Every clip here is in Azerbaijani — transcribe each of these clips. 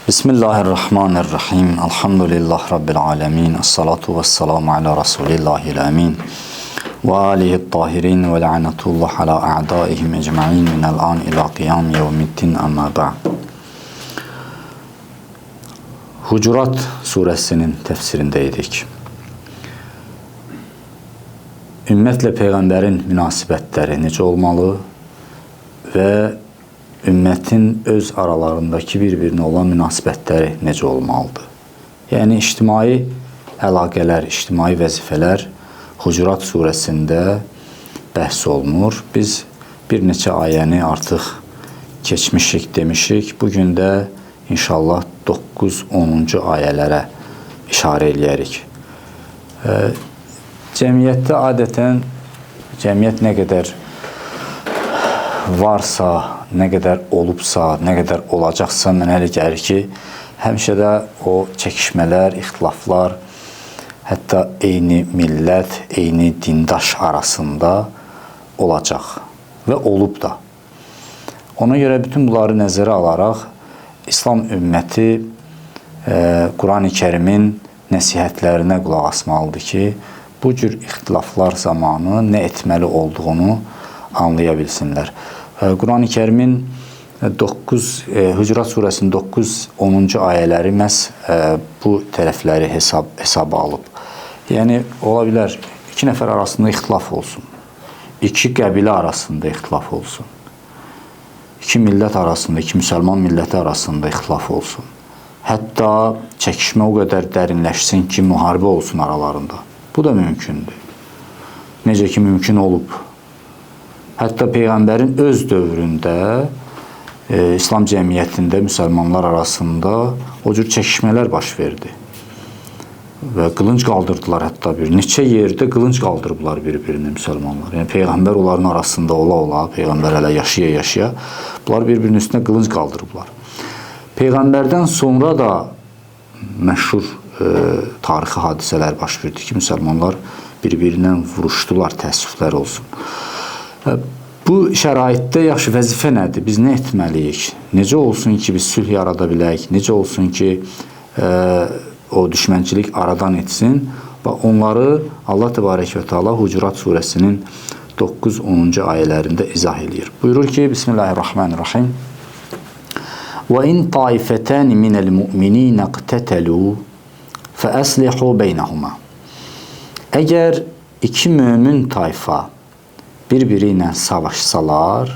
Bismillahirrahmanirrahim. Elhamdülillah Rabbil alemin. Esselatu vesselamu ala Resulillahil amin. Ve alihi tahirin ve la'netullah ala a'daihim ecma'in minel an ila qiyam yevmiddin amma ba'd. Hucurat suresinin tefsirindeydik. Ümmətlə Peyğəmbərin münasibətləri necə olmalı və ümmətin öz aralarındakı bir-birinə olan münasibətləri necə olmalıdır? Yəni, ictimai əlaqələr, ictimai vəzifələr Hucurat surəsində bəhs olunur. Biz bir neçə ayəni artıq keçmişik, demişik. Bugün də inşallah 9-10-cu ayələrə işarə eləyərik. Cəmiyyətdə adətən, cəmiyyət nə qədər varsa, nə qədər olubsa, nə qədər olacaqsa, mənə elə gəlir ki, həmişə də o çəkişmələr, ixtilaflar, hətta eyni millət, eyni dindaş arasında olacaq və olub da. Ona görə bütün bunları nəzərə alaraq, İslam ümməti Quran-ı Kərimin nəsihətlərinə qulaq asmalıdır ki, bu cür ixtilaflar zamanı nə etməli olduğunu anlaya bilsinlər. Quran-ı Kərimin Hucurat surəsinin 9-10-cu ayələri məhz bu tərəfləri hesaba alıb. Yəni, ola bilər, iki nəfər arasında ixtilaf olsun, iki qəbilə arasında ixtilaf olsun, iki millət arasında, iki müsəlman milləti arasında ixtilaf olsun. Hətta çəkişmə o qədər dərinləşsin ki, müharibə olsun aralarında. Bu da mümkündür. Necə ki, mümkün olub. Hətta Peyğəmbərin öz dövründə İslam cəmiyyətində müsəlmanlar arasında o cür çəkişmələr baş verdi. Və qılınc qaldırdılar hətta bir. Neçə yerdə qılınc qaldırıblar bir-birinə müsəlmanlar. Yəni, Peyğəmbər onların arasında ola-ola, Peyğəmbər hələ yaşaya-yaşaya, bunlar bir-birinin üstünə qılınc qaldırıblar. Peyğəmbərdən sonra da məşhur tarixi hadisələr baş verdi ki, müsəlmanlar bir-birindən vuruşdular, təəssüflər olsun. Bu şəraitdə yaxşı vəzifə nədir? Biz nə etməliyik? Necə olsun ki, biz sülh yarada bilək? Necə olsun ki, o düşmənçilik aradan etsin? Və onları Allah Təbarək və Teala Hucurat surəsinin 9-10-cu ayələrində izah edir. Buyurur ki, Bismillahirrahmanirrahim. وَإِنْ طَائِفَتَانِ مِنَ الْمُؤْمِنِينَ اقْتَتَلُوا فَأَصْلِحُوا بَيْنَهُمَا. Əgər iki mömin tayfa bir-biri ilə savaşsalar,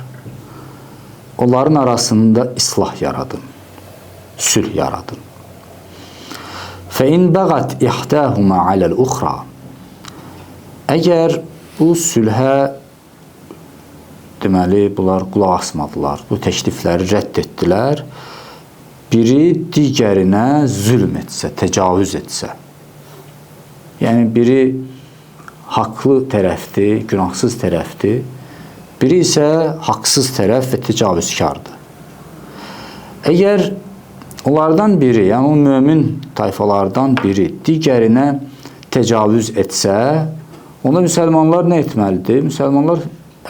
onların arasında islah yaradın, sülh yaradın. فَإِنْ بَغَتْ إِحْدَاهُمَا عَلَى الْأُخْرَى. Əgər bu sülhə, deməli, bunlar qulaq asmadılar, bu təklifləri rədd etdilər, biri digərinə zülm etsə, təcavüz etsə, yəni biri haqlı tərəfdir, günahsız tərəfdir, biri isə haqsız tərəf və təcavüzkardır. Əgər onlardan biri, yəni o mömin tayfalardan biri digərinə təcavüz etsə, onda müsəlmanlar nə etməlidir? Müsəlmanlar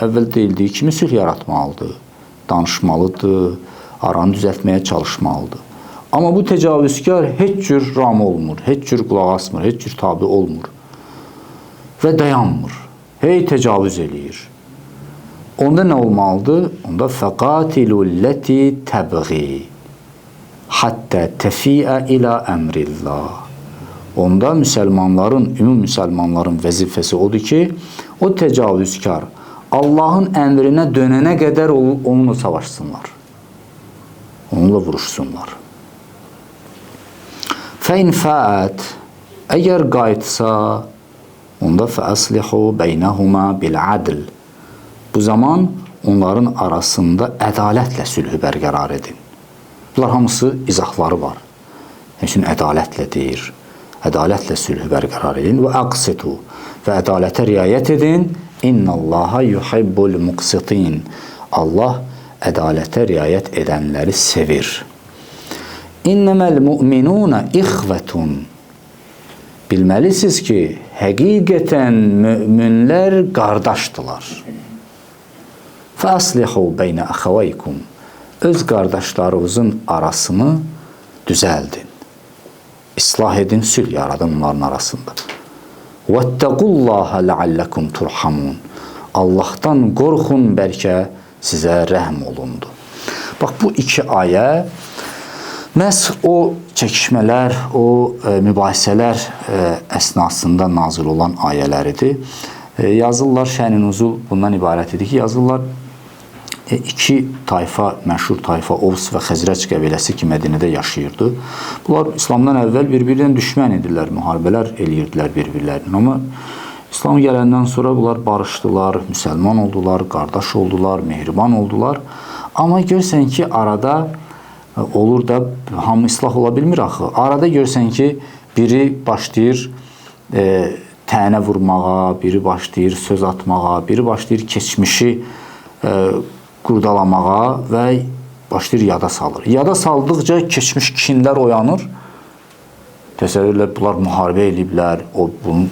əvvəl deyildiyi kimi sülh yaratmalıdır, danışmalıdır, aranı düzəltməyə çalışmalıdır. Amma bu təcavüzkar heç cür ram olmur, heç cür qulaq asmır, heç cür tabi olmur və dayanmır. Hey təcavüz eləyir. Onda nə olmalıdır? Onda fəqatilu ləti təbği hattə təfiə ilə əmrillah. Onda müsəlmanların, ümum müsəlmanların vəzifəsi odur ki, o təcavüzkar Allahın əmrinə dönənə qədər onunla savaşsınlar. Onunla vuruşsunlar. Fəin fəət, əgər qayıtsa, onda fəəslihu beynəhuma bil-adl. Bu zaman onların arasında ədalətlə sülhü bərqərar edin. Bunlar hamısı izahları var. Həmçinin ədalətlə deyir. Ədalətlə sülhü bərqərar edin. Və əqsitu. Və ədalətə riayət edin. İnnallaha yuhibbul muqsitin. Allah ədalətə riayət edənləri sevir. İnnəməl mu'minuna ixvətun. Bilməlisiniz ki, həqiqətən möminlər qardaşdılar. Fəaslihu beynə əxəvəykum. Öz qardaşlarınızın arasını düzəldin. İslah edin, sülh yaradın onların arasında. وَاتَّقُوا لَعَلَّكُمْ تُرْحَمُونَ Allahdan qorxun, bəlkə sizə rəhm olundu. Bax, bu iki ayə məhz o çəkişmələr, o mübahisələr əsnasında nazil olan ayələridir. Yazırlar, şə'n-i nuzul bundan ibarət idi ki, yazırlar, iki tayfa, məşhur tayfa, Ovs və Xəzrəc qəbiləsi ki, Mədinədə yaşayırdı. Bunlar İslamdan əvvəl bir-birindən düşmən edirlər, müharibələr eləyirdilər bir-birlərini. Amma İslam gələndən sonra bunlar barışdılar, müsəlman oldular, qardaş oldular, mehriban oldular. Amma görsən ki, arada olur da hamı islah ola bilmir axı. Arada görsən ki, biri başlayır tənə vurmağa, biri başlayır söz atmağa, biri başlayır keçmişi qurdalamağa və başlayır yada salır. Yada saldıqca keçmiş kinlər oyanır. Təsəvvürlə bunlar müharibə eləyiblər. O bunun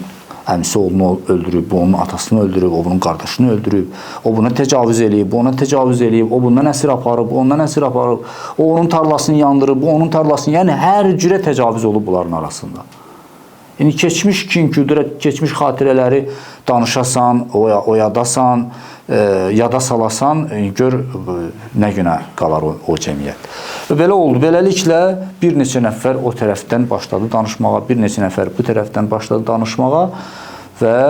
əmisi oğlunu öldürüb, bu onun atasını öldürüb, o bunun qardaşını öldürüb, o buna təcavüz eləyib, bu ona təcavüz eləyib, o bundan əsir aparıb, o ondan əsir aparıb, o onun tarlasını yandırıb, bu onun tarlasını, yəni hər cürə təcavüz olub bunların arasında. Yəni keçmiş kin-küdrət, keçmiş xatirələri danışasan, oyadasan, yada salasan, gör nə günə qalar o cəmiyyət. Və belə oldu. Beləliklə, bir neçə nəfər o tərəfdən başladı danışmağa, bir neçə nəfər bu tərəfdən başladı danışmağa və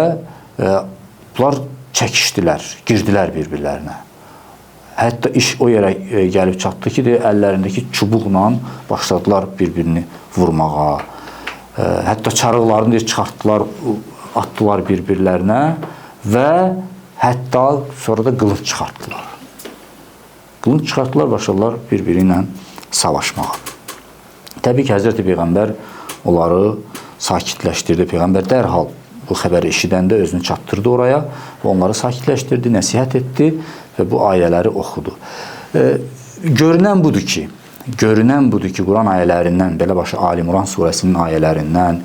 bunlar çəkişdilər, girdilər bir-birlərinə. Hətta iş o yerə gəlib çatdı ki, əllərindəki çubuqla başladılar bir-birini vurmağa. Hətta çarıqlarını çıxartdılar, atdılar bir-birlərinə və hətta sonra da qılınc çıxartdılar. Qılınc çıxartdılar, başladılar bir-biri ilə savaşmağa. Təbii ki, Həzrəti Peyğəmbər onları sakitləşdirdi. Peyğəmbər dərhal bu xəbəri eşidəndə özünü çatdırdı oraya və onları sakitləşdirdi, nəsihət etdi və bu ayələri oxudu. Görünən budur ki, Quran ayələrindən, belə başa Ali İmran surəsinin ayələrindən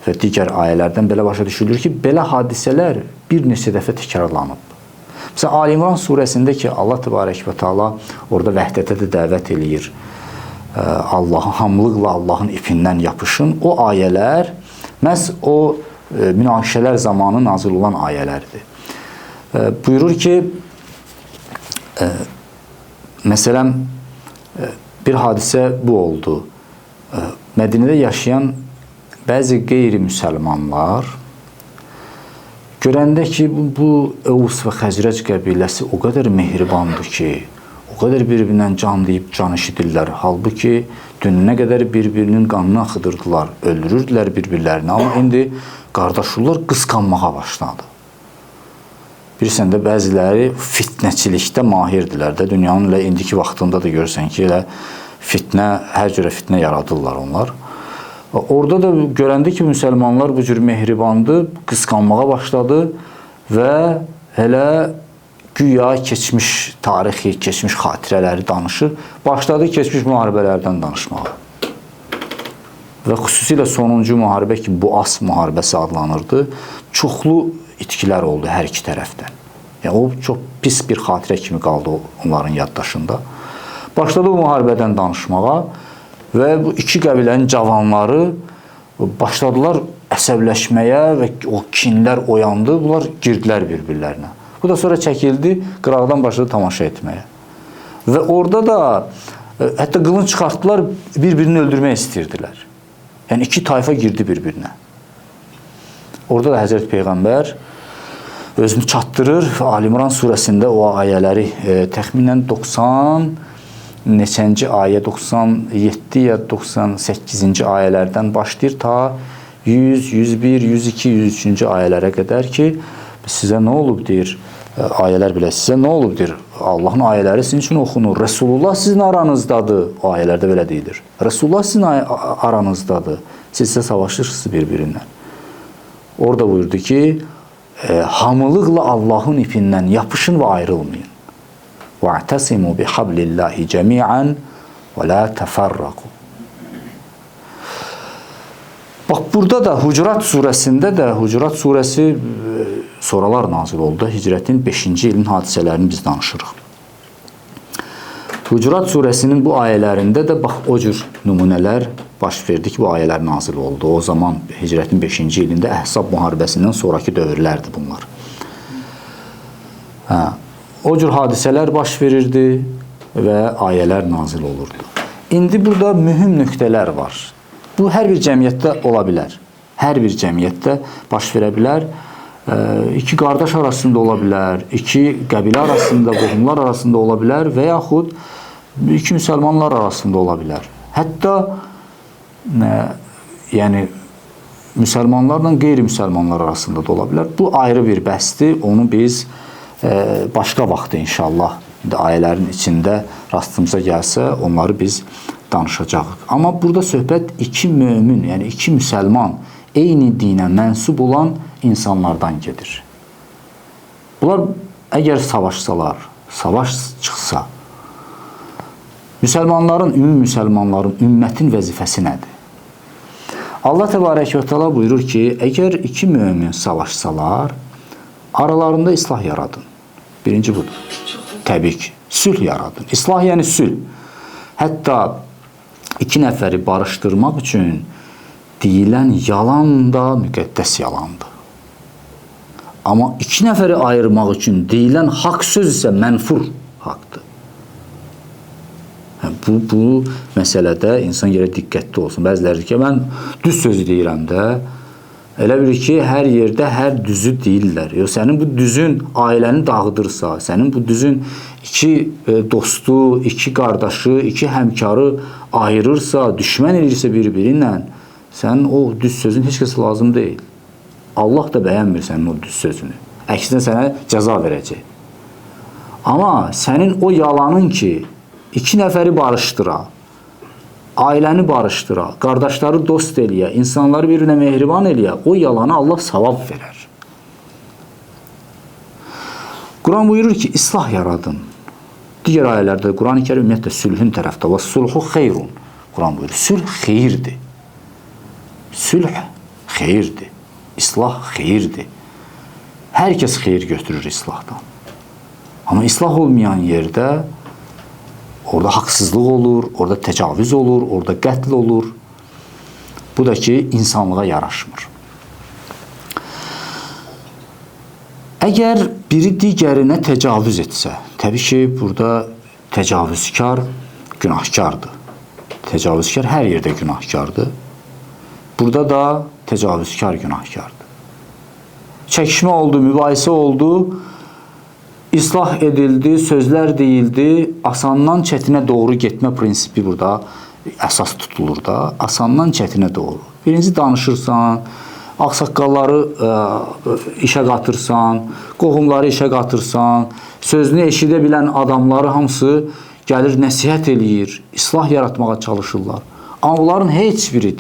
və digər ayələrdən belə başa düşülür ki, belə hadisələr bir neçə dəfə təkrarlanıb. Məsələn, Ali İmran surəsində ki, Allah təbarək və Teala orada vəhdətə də dəvət eləyir. Allahın hamılıqla Allahın ipindən yapışın. O ayələr məhz o münaqişələr zamanı nazil olan ayələrdir. Buyurur ki, məsələn, bir hadisə bu oldu. Mədinədə yaşayan bəzi qeyri-müsəlmanlar görəndə ki, bu Ovs və Xəzrəc qəbiləsi o qədər mehribandır ki, o qədər bir-birindən can deyib can eşidirlər. Halbuki dünənə qədər bir-birinin qanını axıdırdılar, öldürürdülər bir-birlərini. Amma indi qardaşlar qısqanmağa başladı. Bilirsən də, bəziləri fitnəçilikdə mahirdirlər də. Dünyanın elə indiki vaxtında da görürsən ki, elə fitnə, hər cürə fitnə yaradırlar onlar. Orada da görəndə ki, müsəlmanlar bu cür mehribandı, qısqanmağa başladı və elə güya keçmiş tarixi, keçmiş xatirələri danışır, başladı keçmiş müharibələrdən danışmağa. Və xüsusilə sonuncu müharibə ki, Buas müharibəsi adlanırdı, çoxlu itkilər oldu hər iki tərəfdən. Yəni, o çox pis bir xatirə kimi qaldı onların yaddaşında. Başladı bu müharibədən danışmağa və bu iki qəbilənin cavanları başladılar əsəbləşməyə və o kinlər oyandı, bunlar girdilər bir-birlərinə. Bu da sonra çəkildi, qıraqdan başladı tamaşa etməyə. Və orada da hətta qılınc çıxartdılar, bir-birini öldürmək istəyirdilər. Yəni, iki tayfa girdi bir-birinə. Orada da Həzrət Peyğəmbər özünü çatdırır və Ali İmran surəsində o ayələri təxminən 90 neçənci ayə, 97 ya 98-ci ayələrdən başlayır ta 100, 101, 102, 103-cü ayələrə qədər ki, sizə nə olub deyir, ayələr belə sizə nə olub deyir, Allahın ayələri sizin üçün oxunur, Resulullah sizin aranızdadır, o ayələrdə belə deyilir, Resulullah sizin aranızdadır, siz isə savaşırsınız bir-birindən. Orada buyurdu ki, hamılıqla Allahın ipindən yapışın və ayrılmayın. وَاَعْتَسِمُوا بِحَبْلِ اللّٰهِ جَمِيعًا وَلَا تَفَرَّقُوا Bax, burada da Hucurat surəsində də, Hucurat surəsi sonralar nazil oldu. Hicrətin 5-ci ilin hadisələrini biz danışırıq. Hucurat surəsinin bu ayələrində də bax o cür nümunələr baş verdi ki, bu ayələr nazil oldu. O zaman Hicrətin 5-ci ilində Əhzab müharibəsindən sonraki dövrlərdir bunlar. O cür hadisələr baş verirdi və ayələr nazil olurdu. İndi burada mühüm nöqtələr var. Bu, hər bir cəmiyyətdə ola bilər. Hər bir cəmiyyətdə baş verə bilər. İki qardaş arasında ola bilər, iki qəbilə arasında, qohumlar arasında ola bilər və yaxud iki müsəlmanlar arasında ola bilər. Hətta yəni müsəlmanlarla qeyri-müsəlmanlar arasında da ola bilər. Bu ayrı bir bəhsdir. Onu biz başqa vaxtda inşallah ayələrin içində rastımıza gəlsə, onları biz danışacağıq. Amma burada söhbət iki mömin, yəni iki müsəlman, eyni dinə mənsub olan insanlardan gedir. Bunlar əgər savaşsalar, savaş çıxsa, müsəlmanların, ümumi müsəlmanların, ümmətin vəzifəsi nədir? Allah təbarək və təala buyurur ki, əgər iki mömin savaşsalar, aralarında islah yaradın. Birinci budur. Təbii ki, sülh yaradın. İslah yəni sülh. Hətta iki nəfəri barışdırmaq üçün deyilən yalan da müqəddəs yalandır. Amma iki nəfəri ayırmaq üçün deyilən haqq söz isə mənfur haqdır. Bu məsələdə insan yerə diqqətli olsun. Bəziləri ki, mən düz sözü deyirəm də, elə bilir ki, hər yerdə hər düzü deyirlər. Yox, sənin bu düzün ailəni dağıdırsa, sənin bu düzün iki dostu, iki qardaşı, iki həmkarı ayırırsa, düşmən edirsə bir-birinlə, sənin o düz sözün heç kəsə lazım deyil. Allah da bəyənmir sənin o düz sözünü. Əksinə sənə cəza verəcək. Amma sənin o yalanın ki, iki nəfəri barışdıra, ailəni barışdıra, qardaşları dost eləyə, insanları bir-birinə mehriban eləyə, o yalana Allah savab verər. Quran buyurur ki, islah yaradın. Digər ayələrdə Quran-ı Kərim ümumiyyətlə sülhün tərəfdə. Və sulhu xeyrun. Quran buyurur. Sülh xeyirdir. Sülh xeyirdir. İslah xeyirdir. Hər kəs xeyir götürür islahdan. Amma islah olmayan yerdə orada haqsızlıq olur, orada təcavüz olur, orada qətl olur. Bu da ki, insanlığa yaraşmır. Əgər biri digərinə təcavüz etsə, təbii ki, burada təcavüzkar günahkardır. Təcavüzkar hər yerdə günahkardır. Burada da təcavüzkar günahkardır. Çəkişmə oldu, mübahisə oldu, islah edildi, sözlər deyildi, asandan çətinə doğru getmə prinsipi burada əsas tutulur da, asandan çətinə doğru. Birinci danışırsan, ağsaqqalları işə qatırsan, qohumları işə qatırsan, sözünü eşidə bilən adamları hamısı gəlir nəsihət eləyir, islah yaratmağa çalışırlar. Amma bunların heç biri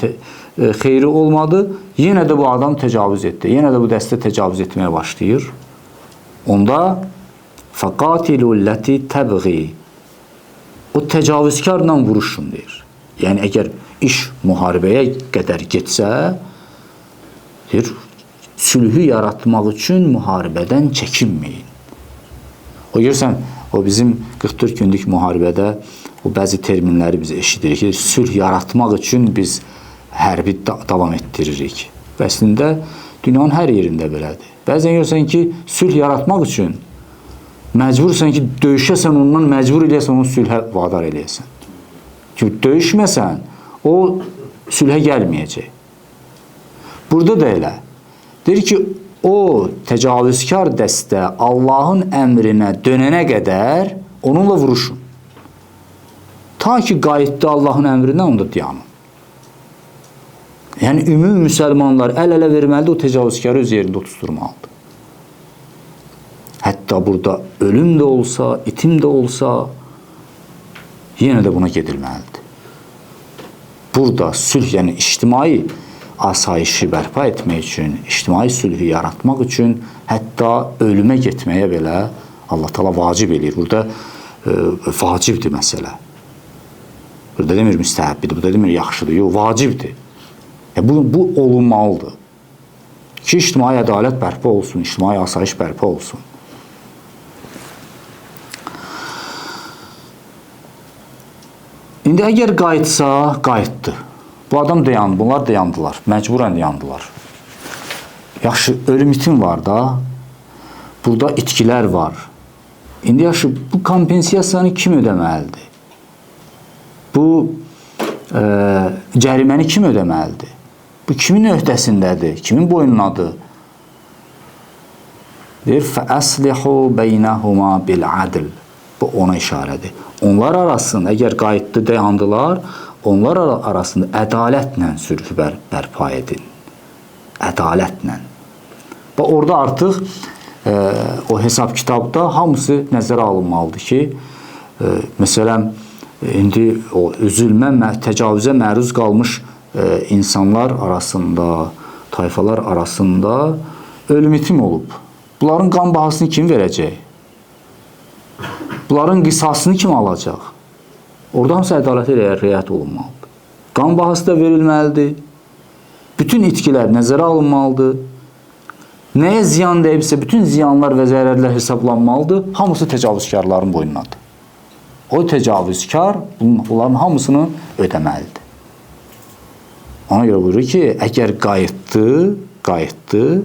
xeyri olmadı, yenə də bu adam təcavüz etdi, yenə də bu dəstə təcavüz etməyə başlayır. Onda فَقَاتِلُوا الَّتِي تَبْغِي O təcavüzkarla vuruşun deyir. Yəni, əgər iş müharibəyə qədər getsə, deyir, sülhü yaratmaq üçün müharibədən çəkinməyin. O görürsən, o bizim 44 günlük müharibədə o bəzi terminləri biz eşidirik ki, sülh yaratmaq üçün biz hərbi davam etdiririk. Və əslində, dünyanın hər yerində belədir. Bəzən görürsən ki, sülh yaratmaq üçün məcbursan ki, döyüşəsən ondan, məcbur eləyəsən, onu sülhə vadar eləyəsən. Çünki döyüşməsən, o sülhə gəlməyəcək. Burada da elə. Deyir ki, o təcavüzkar dəstə Allahın əmrinə dönənə qədər onunla vuruşun. Ta ki, qayıtdı Allahın əmrinə, onda dayanın. Yəni, ümumi müsəlmanlar əl-ələ verməlidir, o təcavüzkarı öz yerində oturtturmalıdır. Hətta burada ölüm də olsa, itim də olsa, yenə də buna gedilməlidir. Burada sülh, yəni ictimai asayişi bərpa etmək üçün, ictimai sülhü yaratmaq üçün, hətta ölümə getməyə belə Allah Taala vacib eləyir. Burada vacibdir məsələ. Burada demir müstəhəbbidir, burada demir yaxşıdır, yox, vacibdir. Bu olunmalıdır. Ki, ictimai ədalət bərpa olsun, ictimai asayiş bərpa olsun. İndi əgər qayıtsa, qayıtdı. Bu adam dayandı, bunlar dayandılar. Məcburən dayandılar. Yaxşı, ölüm itim var da. Burada itkilər var. İndi yaxşı, bu kompensasiyanı kim ödəməlidir? Bu cəriməni kim ödəməlidir? Bu kimin öhdəsindədir? Kimin boyundadır? Deyir, فَأَصْلِحُوا بَيْنَهُمَا بِالْعَدْلِ. Bu ona işarədir. Onlar arasında, əgər qayıtdı, dayandılar, onlar arasında ədalətlə sülhü bərpa edin. Ədalətlə. Və orada artıq o hesab kitabda hamısı nəzərə alınmalıdır ki, məsələn, indi o zülmə, təcavüzə məruz qalmış insanlar arasında, tayfalar arasında ölüm itim olub. Bunların qan bahasını kim verəcək? Bunların qisasını kim alacaq? Orada hamısı ədalətə riayət olunmalıdır. Qan bahası da verilməlidir. Bütün itkilər nəzərə alınmalıdır. Nəyə ziyan deyibsə, bütün ziyanlar və zərərlər hesablanmalıdır. Hamısı təcavüzkarların boyundadır. O təcavüzkar bunların hamısını ödəməlidir. Ona görə buyurur ki, əgər qayıtdı,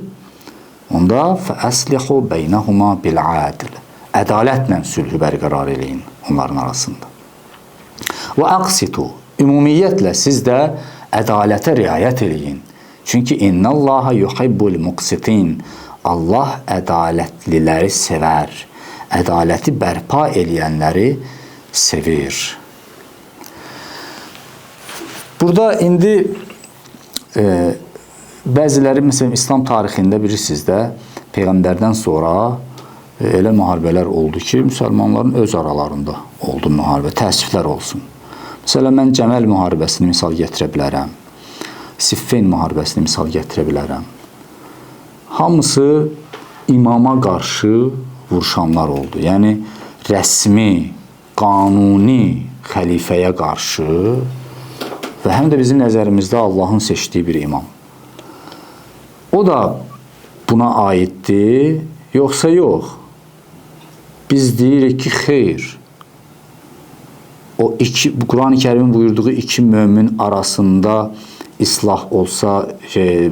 onda فَأَسْلِحُوا بَيْنَهُمَا بِالْعَادِلِ. Ədalətlə sülhü bərqərar eləyin onların arasında. وَأَقْسِتُوا. Ümumiyyətlə siz də ədalətə riayət eləyin. Çünki اِنَّ اللّٰهَ يُحِبُّ الْمُقْسِتِينَ. Allah ədalətliləri sevər. Ədaləti bərpa eləyənləri sevir. Burada indi bəziləri, məsələn, İslam tarixində bilirsiniz də, Peyğəmbərdən sonra elə müharibələr oldu ki, müsəlmanların öz aralarında oldu müharibə, təəssüflər olsun. Məsələn, mən Cəməl müharibəsini misal gətirə bilərəm, Siffin müharibəsini misal gətirə bilərəm. Hamısı imama qarşı vuruşanlar oldu. Yəni, rəsmi, qanuni xəlifəyə qarşı və həm də bizim nəzərimizdə Allahın seçdiyi bir imam. O da buna aiddir, yoxsa yox? Biz deyirik ki, xeyr. O Quran-ı Kərimin buyurduğu iki mömin arasında islah olsa,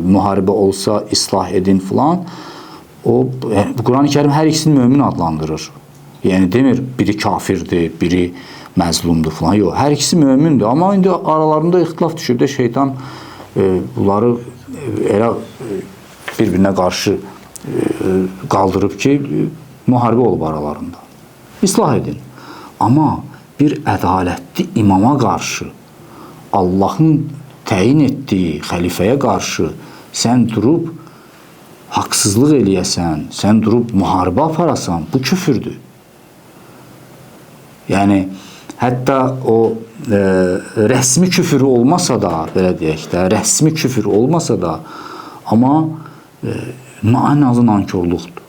müharibə olsa, islah edin filan. Quran-ı Kərim hər ikisini mömin adlandırır. Yəni demir, biri kafirdir, biri məzlumdur filan. Yox, hər ikisi mömindir. Amma indi aralarında ixtilaf düşüb də şeytan bunları elə bir-birinə qarşı qaldırıb ki, müharibə olub aralarında. İslah edin. Amma bir ədalətli imama qarşı, Allahın təyin etdiyi xəlifəyə qarşı sən durub haqsızlıq eləyəsən, sən durub müharibə aparasan, bu küfürdür. Yəni, hətta o rəsmi küfür olmasa da, belə deyək də, rəsmi küfür olmasa da, amma ən azı nankörlükdür.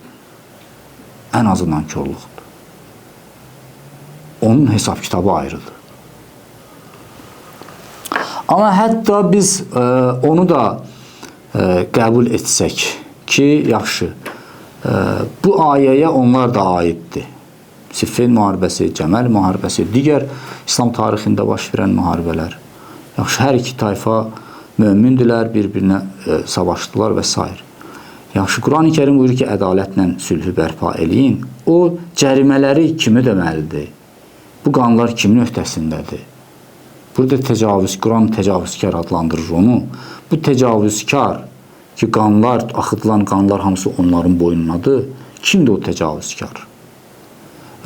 Ən azı nankörlükdür. Onun hesab kitabı ayrıdır. Amma hətta biz onu da qəbul etsək ki, yaxşı, bu ayəyə onlar da aiddir. Siffin müharibəsi, Cəməl müharibəsi, digər İslam tarixində baş verən müharibələr. Yaxşı, hər iki tayfa mömündülər, bir-birinə savaşdılar və s. Yaxşı, Quran-ı Kərim buyurur ki, ədalətlə sülhü bərpa eləyin. O cərimələri kimi ödəməlidir? Bu qanlar kimin öhdəsindədir? Burada Quran təcavüzkar adlandırır onu. Bu təcavüzkar ki, qanlar, axıdılan qanlar hamısı onların boyundadır. Kimdir o təcavüzkar?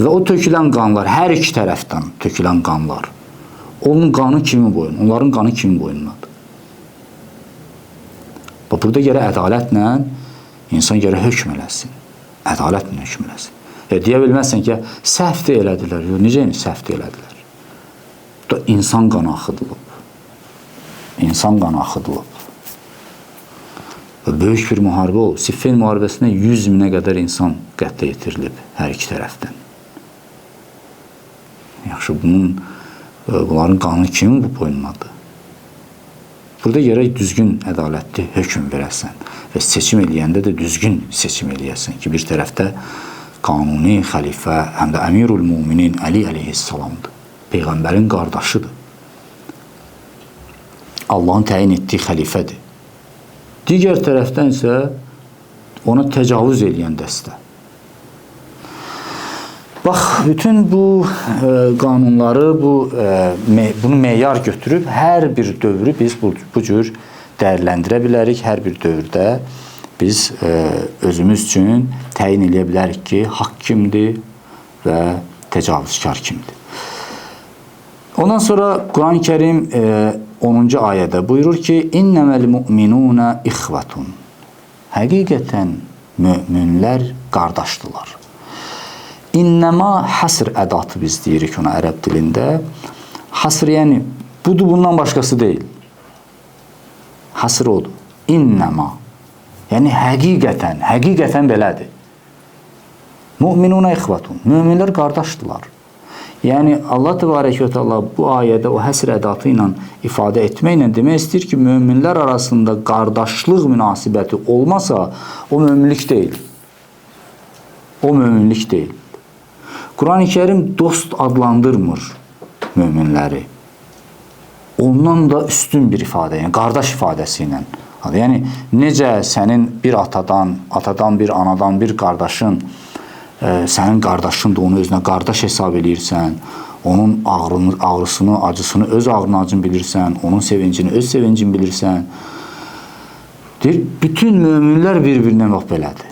Və o tökülən qanlar, hər iki tərəfdən tökülən qanlar, onun qanı kimin boyundadır? Onların qanı kimin boyundadır? Burada gələ ədalətlə insan gələ hökm eləsin. Ədalətlə hökm eləsin. Deyə bilməzsən ki, səhv də elədilər. Necə səhv də elədilər? Burada insan qanı axıdılıb. İnsan qanı axıdılıb. Böyük bir müharibə olub. Siffin müharibəsində 100 minə qədər insan qətlə yetirilib hər iki tərəfdən. Yaxşı, bunların qanı kimin bu boyundadır? Burada gərək düzgün, ədalətli hökm verəsən və seçim eləyəndə də düzgün seçim eləyəsən ki, bir tərəfdə qanuni xəlifə, həm də Əmirul Müminin Əli əleyhissalamdır. Peyğəmbərin qardaşıdır. Allahın təyin etdiyi xəlifədir. Digər tərəfdən isə ona təcavüz edən dəstə. Bax, bütün bu qanunları, bunu meyar götürüb hər bir dövrü biz bu cür dəyərləndirə bilərik. Hər bir dövrdə biz özümüz üçün təyin edə bilərik ki, haqq kimdir və təcavüzkar kimdir. Ondan sonra Quran-ı Kərim 10-cu ayədə buyurur ki, İnnəməl mu'minuna ixvatun. Həqiqətən möminlər qardaşdılar. İnnəma həsr ədatı biz deyirik ona ərəb dilində. Həsr yəni budur, bundan başqası deyil. Həsr odur. İnnəma. Yəni həqiqətən belədir. Mu'minuna ixvatun. Möminlər qardaşdılar. Yəni Allah təbarək və təala bu ayədə o həsr ədatı ilə ifadə etməklə demək istəyir ki, möminlər arasında qardaşlıq münasibəti olmasa, o möminlik deyil. O möminlik deyil. Quran-ı Kərim dost adlandırmır möminləri. Ondan da üstün bir ifadə, yəni qardaş ifadəsi ilə. Yəni necə sənin bir atadan bir anadan bir qardaşın, sənin qardaşın da onu özünə qardaş hesab eləyirsən, onun ağrısını, acısını öz ağrını acını bilirsən, onun sevincini öz sevincini bilirsən. Deyir, bütün möminlər bir-birindən bax belədir.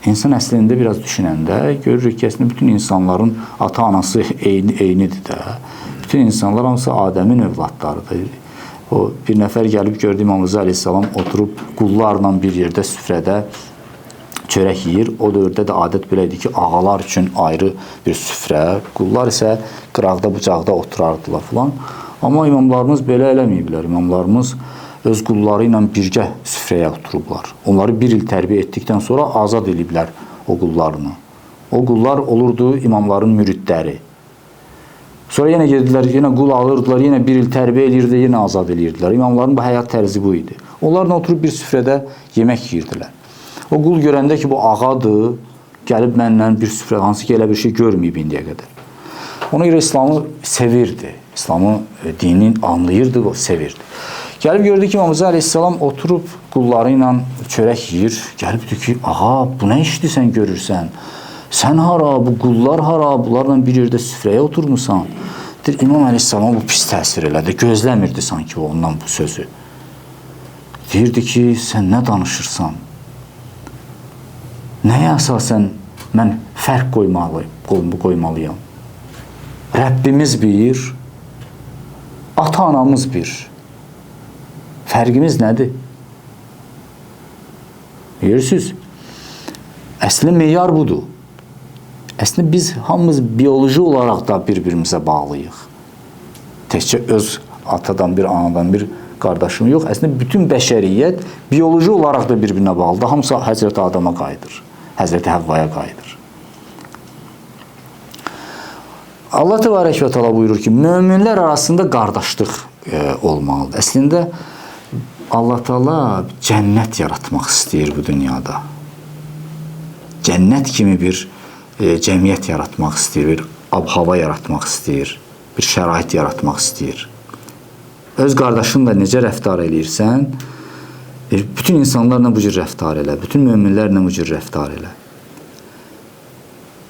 İnsan əslində biraz düşünəndə görürük ki, əslində bütün insanların ata-anası eynidir də. Bütün insanlar hamısı Adəmin övladlarıdır. O bir nəfər gəlib gördü İmam Rza əleyhissalam oturub qullarla bir yerdə süfrədə çörək yeyir. O dövrdə də adət belə idi ki, ağalar üçün ayrı bir süfrə, qullar isə qıraqda, bucaqda oturardılar filan. Amma imamlarımız belə eləməyiblər. İmamlarımız öz qulları ilə birgə süfrəyə oturublar. Onları bir il tərbiyə etdikdən sonra azad ediblər o qullarını. O qullar olurdu imamların müridləri. Sonra yenə gedidilər, yenə qul alırdılar, yenə bir il tərbiyə edirdi, yenə azad edirdilər. İmamların bu həyat tərzi bu idi. Onlarla oturub bir süfrədə yemək yeyirdilər. O qul görəndə ki, bu ağadır, gəlib mənlə bir süfrədə, hansı ki, elə bir şey görməyib indiyə qədər. Ona görə İslamı sevirdi. İslamı, dinin anlayırdı, sevirdi. Gəlib gördü ki, İmam Rza əleyhissalam oturub qulları ilə çörək yeyir. Gəlib deyir ki, ağa, bu nə işdir sən görürsən? Sən hara, bu qullar hara, bunlarla bir yerdə süfrəyə oturmuşsan? Deyir, İmam əleyhissalam bu pis təsir elədi. Gözləmirdi sanki ondan bu sözü. Deyirdi ki, sən nə danışırsan? Nəyə əsasən mən fərq qoymalıyam? Rəbbimiz bir, ata-anamız bir. Fərqimiz nədir? Bilirsiniz, əslində meyar budur. Əslində biz hamımız bioloji olaraq da bir-birimizə bağlıyıq. Təkcə öz atadan bir, anadan bir qardaşım yox. Əslində bütün bəşəriyyət bioloji olaraq da bir-birinə bağlıdır. Hamısı Həzrəti Adama qayıdır, Həzrəti Həvvaya qayıdır. Allah təbarək və təala buyurur ki, möminlər arasında qardaşlıq olmalıdır. Əslində Allah Teala cənnət yaratmaq istəyir bu dünyada. Cənnət kimi bir cəmiyyət yaratmaq istəyir, bir ab-hava yaratmaq istəyir, bir şərait yaratmaq istəyir. Öz qardaşınla necə rəftar eləyirsən, bütün insanlarla bu cür rəftar elə, bütün möminlərlə bu cür rəftar elə.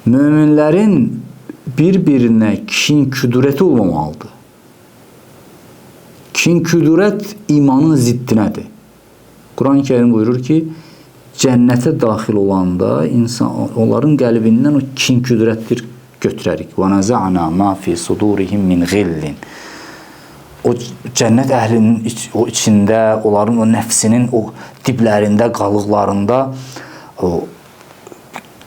Möminlərin bir-birinə kin-küdurəti olmamalıdır. Kin-küdurət imanın ziddinədir. Quran-ı Kərim buyurur ki, cənnətə daxil olanda onların qəlbindən o kin-küdurətdir götürərik. وَنَزَعْنَا مَا فِي صُدُورِهِمْ مِنْ غِلٍّ. O cənnət əhlinin o içində, onların o nəfsinin o diblərində, qalıqlarında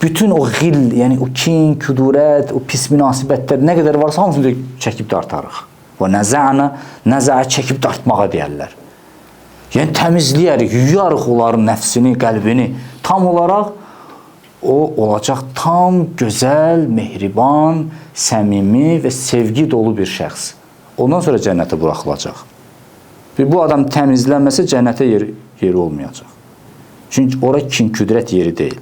bütün o ğil, yəni o kin, küdurət, o pis münasibətlər nə qədər varsa hamısını çəkib dartarıq. Və nəzəə çəkib dartmağa deyərlər. Yəni təmizləyərik, yuyarıq onların nəfsini, qəlbini. Tam olaraq o olacaq tam gözəl, mehriban, səmimi və sevgi dolu bir şəxs. Ondan sonra cənnətə buraxılacaq. Bu adam təmizlənməsə cənnətə yeri olmayacaq. Çünki ora kin-küdrət yeri deyil.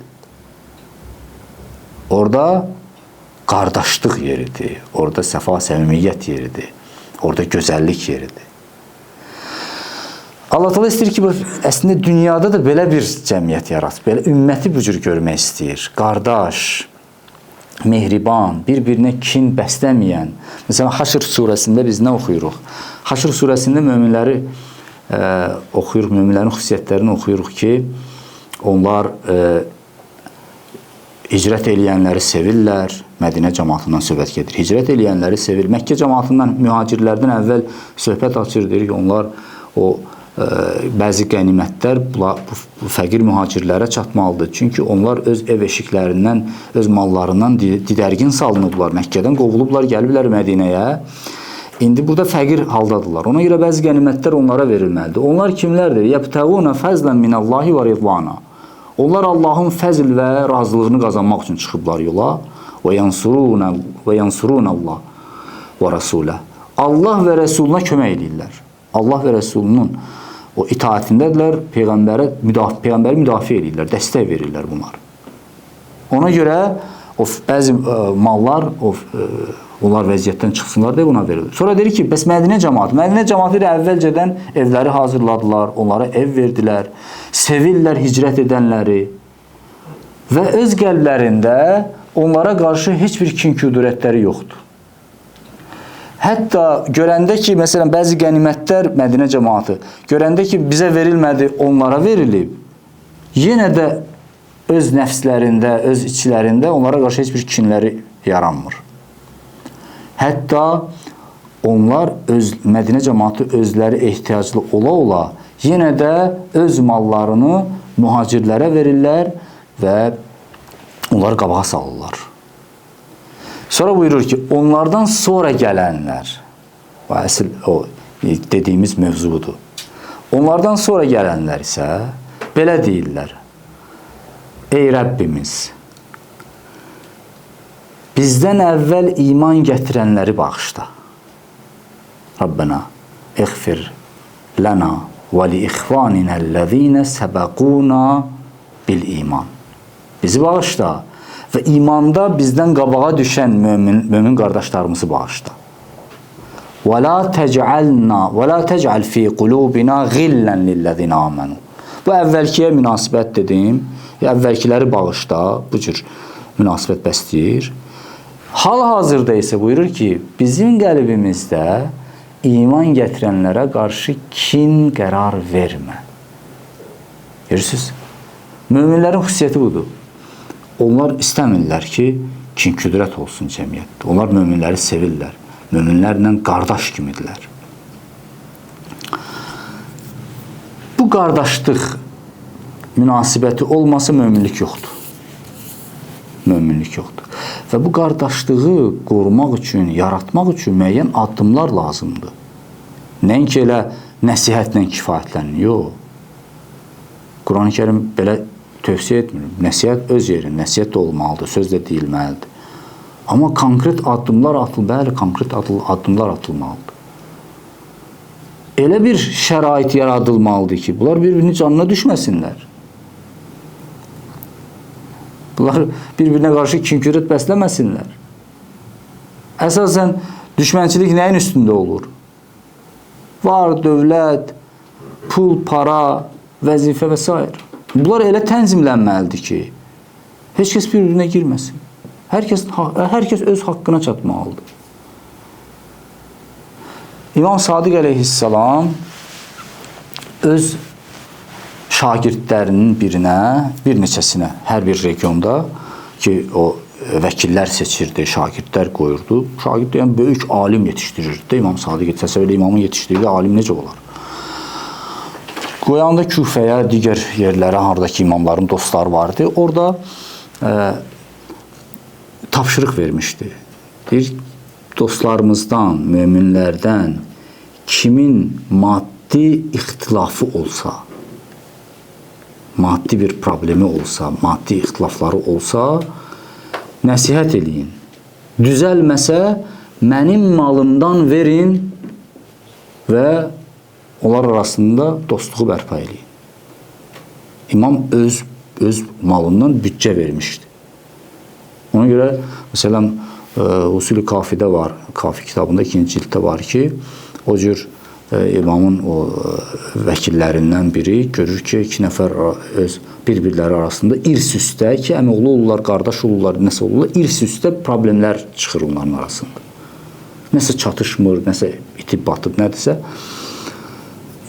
Orada qardaşlıq yeridir. Orada səfa, səmimiyyət yeridir. Orada gözəllik yeridir. Allah Teala istəyir ki, əslində dünyada da belə bir cəmiyyət yaratsın. Belə ümməti bu cür görmək istəyir. Qardaş, mehriban, bir-birinə kin bəsləməyən. Məsələn, Haşr surəsində biz nə oxuyuruq? Haşr surəsində möminləri oxuyuruq, möminlərin xüsusiyyətlərini oxuyuruq ki, onlar hicrət eləyənləri sevirlər. Mədinə cəmaatından söhbət gedir. Hicrət eləyənləri sevir. Məkkə cəmaatından, mühacirlərdən əvvəl söhbət açır, deyir ki, onlar bəzi qənimətlər bu fəqir mühacirlərə çatmalıdır. Çünki onlar öz ev eşiklərindən, öz mallarından didərgin salınıblar. Məkkədən qovulublar, gəliblər Mədinəyə. İndi burada fəqir haldadırlar. Ona görə bəzi qənimətlər onlara verilməlidir. Onlar kimlərdir? Yəbtəğuna fəzlən minəllahi və ridvana. Onlar Allahın fəzl və razılığını qazanmaq üçün çıxıblar yola. Və yansurun Allah və rasulə. Allah və Rəsuluna kömək edirlər. Allah və Rəsulunun o itaatindədirlər, Peyğəmbəri müdafiə edirlər, dəstək verirlər bunlar. Ona görə bəzi mallar, onlar vəziyyətdən çıxsınlar deyə buna verilir. Sonra deyir ki, bəs Mədinə cəmaatı ilə əvvəlcədən evləri hazırladılar, onlara ev verdilər, sevirlər hicrət edənləri və öz qəlblərində onlara qarşı heç bir kin-küdurətləri yoxdur. Hətta görəndə ki, məsələn, bəzi qənimətlər Mədinə cəmaatı, görəndə ki, bizə verilmədi, onlara verilib, yenə də öz nəfslərində, öz içlərində onlara qarşı heç bir kinləri yaranmır. Hətta onlar, Mədinə cəmaatı özləri ehtiyaclı ola-ola, yenə də öz mallarını mühacirlərə verirlər və onları qabağa salırlar. Sonra buyurur ki, onlardan sonra gələnlər, bu əsl o dediyimiz mövzudur. Onlardan sonra gələnlər isə belə deyirlər: Ey Rəbbimiz, bizdən əvvəl iman gətirənləri bağışla. Rabbena, iğfir lana və li ixvaninəl-ləzīnə səbəquna bil iman. Bizi bağışla və imanda bizdən qabağa düşən mömin qardaşlarımızı bağışla. Və la tec'al fi qulubina ghillan lillezina amanu. Bu əvvəlkiyə münasibət dedim. Əvvəlkiləri bağışla, bu cür münasibət bəsləyir. Hal-hazırda isə buyurur ki, bizim qəlbimizdə iman gətirənlərə qarşı kin qərar vermə. Görürsünüz? Möminlərin xüsusiyyəti budur. Onlar istəmirlər ki, kin-küdrət olsun cəmiyyətdə. Onlar möminləri sevirlər. Möminlərlə qardaş kimidirlər. Bu qardaşlıq münasibəti olmasa möminlik yoxdur. Möminlik yoxdur. Və bu qardaşlığı qorumaq üçün, yaratmaq üçün müəyyən addımlar lazımdır. Nəinki elə nəsihətlə kifayətlənir, yox. Quran-ı Kərim belə tövsiyə etmir. Nəsihət öz yerində, nəsihət də olmalıdır, söz də deyilməlidir. Amma konkret addımlar addımlar atılmalıdır. Elə bir şərait yaradılmalıdır ki, bunlar bir-birinin canına düşməsinlər. Bunlar bir-birinə qarşı kin-küdrət bəsləməsinlər. Əsasən düşmənçilik nəyin üstündə olur? Var, dövlət, pul, para, vəzifə və s. Bunlar elə tənzimlənməlidir ki, heç kəs bir-birinə girməsin. Hər kəs öz haqqına çatmalıdır. İmam Sadiq əleyhissalam öz şagirdlərinin bir neçəsinə, hər bir regionda ki, o vəkillər seçirdi, şagirdlər qoyurdu. Şagird deyən böyük alim yetişdirirdi. İmam Sadiq təsəvvür imamın yetişdirdiyi alim necə olar? Qoyanda Küfəyə, digər yerlərə, haradakı imamların dostları vardı. Orada tapşırıq vermişdi. Deyir, dostlarımızdan, möminlərdən kimin maddi ixtilafı olsa, maddi bir problemi olsa, maddi ixtilafları olsa, nəsihət eləyin. Düzəlməsə, mənim malımdan verin və onlar arasında dostluğu bərpa eləyin. İmam öz malından bütçə vermişdi. Ona görə, məsələn, Usul-i Kafidə var, Kafi kitabında 2-ci cilddə var ki, o cür imamın o vəkillərindən biri görür ki, iki nəfər öz bir-birləri arasında irs üstə, ki, əmioğlu olurlar, qardaş olurlar, nəsə olurlar, irs üstə problemlər çıxır onların arasında. Nəsə çatışmır, nəsə itib batıb, nədirsə.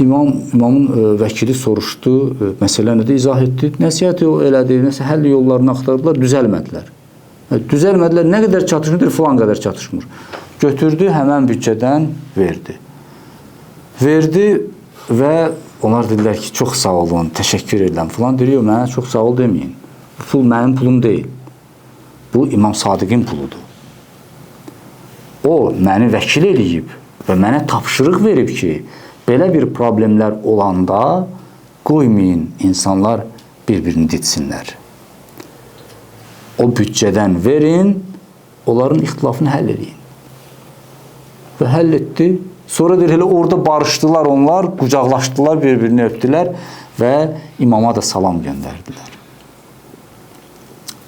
İmamın vəkili soruşdu, məsələ nədir, izah etdi, nəsihət elədi, nəsə həll yollarını axtardılar, düzəlmədilər. Düzəlmədilər, nə qədər çatışmır, filan qədər çatışmır. Götürdü, həmən büdcədən verdi. Verdi və onlar dedilər ki, çox sağ olun, təşəkkür edirəm, filan deyir, mənə çox sağ ol deməyin. Bu pul mənim pulum deyil. Bu İmam Sadiqin puludur. O, məni vəkil eləyib və mənə tapşırıq verib ki, belə bir problemlər olanda qoymayın insanlar bir-birini ditsinlər. O büdcədən verin, onların ixtilafını həll edin. Və həll etdi. Sonra deyir, elə orada barışdılar onlar, qucaqlaşdılar, bir-birini öpdülər və imama da salam göndərdilər.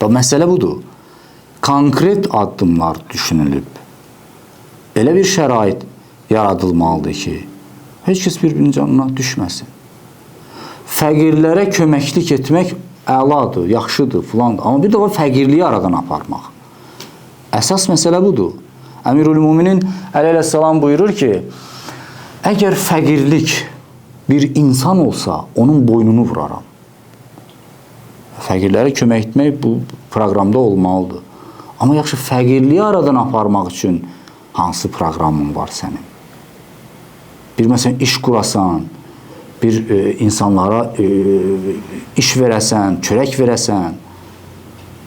Və məsələ budur. Konkret addımlar düşünülüb. Belə bir şərait yaradılmalıdır ki, heç kəs bir-birinin canına düşməsin. Fəqirlərə köməklik etmək əladır, yaxşıdır, filandır. Amma bir də var fəqirliyi aradan aparmaq. Əsas məsələ budur. Əmirül-Müminin əleyhissalam buyurur ki, əgər fəqirlik bir insan olsa, onun boynunu vuraram. Fəqirlərə kömək etmək bu proqramda olmalıdır. Amma yaxşı, fəqirliyi aradan aparmaq üçün hansı proqramın var sənin? Bir məsələn, iş qurasan, bir insanlara iş verəsən, çörək verəsən,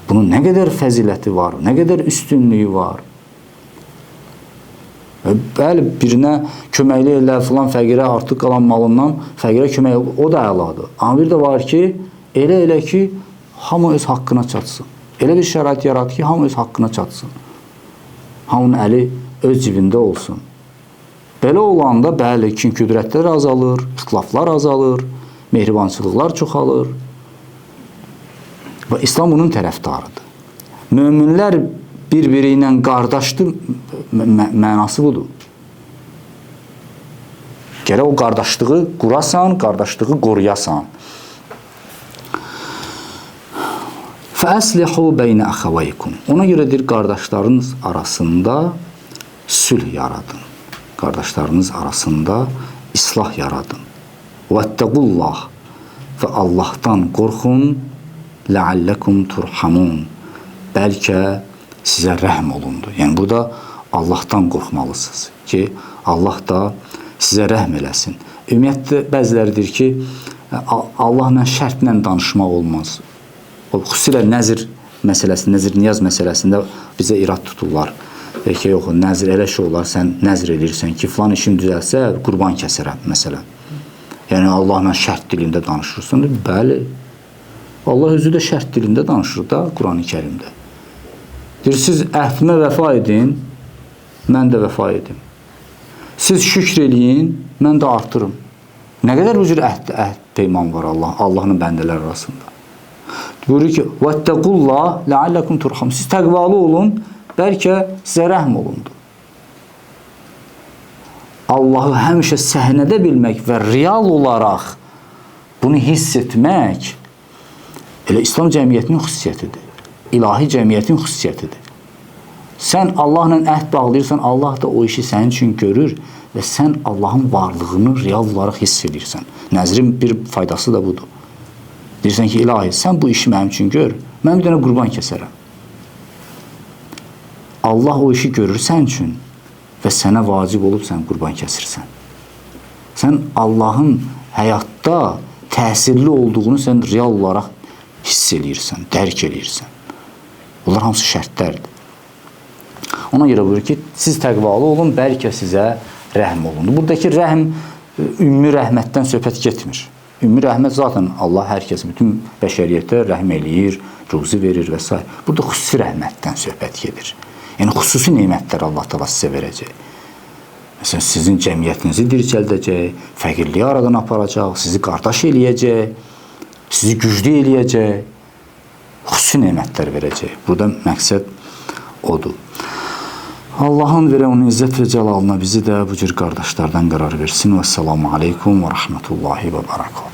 bunun nə qədər fəziləti var, nə qədər üstünlüyü var? Bəli, birinə köməkli elə filan fəqirə artıq qalan malından fəqirə kömək, o da əladır. Amma bir də var ki, elə ki, hamı öz haqqına çatsın. Elə bir şərait yarat ki, hamı öz haqqına çatsın. Hamının əli öz cibində olsun. Belə olanda, bəli, kin-küdrətlər azalır, ixtilaflar azalır, mehribançılıqlar çoxalır. Və İslam bunun tərəfdarıdır. Möminlər bir-biri ilə qardaşdır, mənası budur. Gərək o qardaşlığı qurasan, qardaşlığı qoruyasan. فَأَسْلِحُوا بَيْنَ أَخَوَيْكُمْ Ona görədir, qardaşlarınız arasında sülh yaradın. Qardaşlarınız arasında islah yaradın. وَاتَّقُوا اللّٰهِ Və Allahdan qorxun, لَعَلَّكُمْ تُرْحَمُونَ Bəlkə sizə rəhm olundu. Yəni, burada Allahdan qorxmalısınız ki, Allah da sizə rəhm eləsin. Ümumiyyətlə, bəziləridir ki, Allahla şərtlə danışmaq olmaz. O, xüsusilə nəzir məsələsində, nəzir-niyaz məsələsində bizə irad tuturlar. Ki, yox, nəzir elə şey olar, sən nəzir edirsən ki, filan işim düzəlsə, qurban kəsərəm, məsələn. Yəni, Allahla şərt dilində danışırsan. Bəli, Allah özü də şərt dilində danışır da Quran-ı Kərimdə. Deyir, siz əhdimə vəfa edin, mən də vəfa edim. Siz şükr eləyin, mən də artırım. Nə qədər bu cür əhd peyman var Allahın bəndələr arasında. Buyurur ki, وَاتَّقُوا لَعَلَّكُمْ تُرْحَمُونَ Siz təqvalı olun, bəlkə sizə rəhm olundu. Allahı həmişə səhnədə bilmək və real olaraq bunu hiss etmək elə İslam cəmiyyətinin xüsusiyyətidir. İlahi cəmiyyətin xüsusiyyətidir. Sən Allahla əhd bağlayırsan, Allah da o işi sənin üçün görür və sən Allahın varlığını real olaraq hiss edirsən. Nəzrin bir faydası da budur. Deyirsən ki, ilahi, sən bu işi mənim üçün gör, mən bir dənə qurban kəsərəm. Allah o işi görür sən üçün və sənə vacib olub sən qurban kəsirsən. Sən Allahın həyatda təsirli olduğunu sən real olaraq hiss eləyirsən, dərk eləyirsən. Bunlar hamısı şərtlərdir. Ona görə buyurur ki, siz təqvalı olun, bəlkə sizə rəhm olundu. Buradakı rəhm, ümumi rəhmətdən söhbət getmir. Ümumi rəhmət zaten Allah hər kəs, bütün bəşəriyyətə rəhm eləyir, ruzi verir və s. Burada xüsusi rəhmətdən söhbət gedir. Yəni, xüsusi neymətlər Allah da sizə verəcək. Məsələn, sizin cəmiyyətinizi dirçəldəcək, fəqirliyi aradan aparacaq, sizi qardaş eləyəcək, sizi güclü eləyəcək, xüsusi neymətlər verəcək. Burada məqsəd odur. Allahın verə onun izzət və cəlalına bizi də bu cür qardaşlardan qərar versin. Və səlamu aleykum və rəhmətullahi və barakatuhu.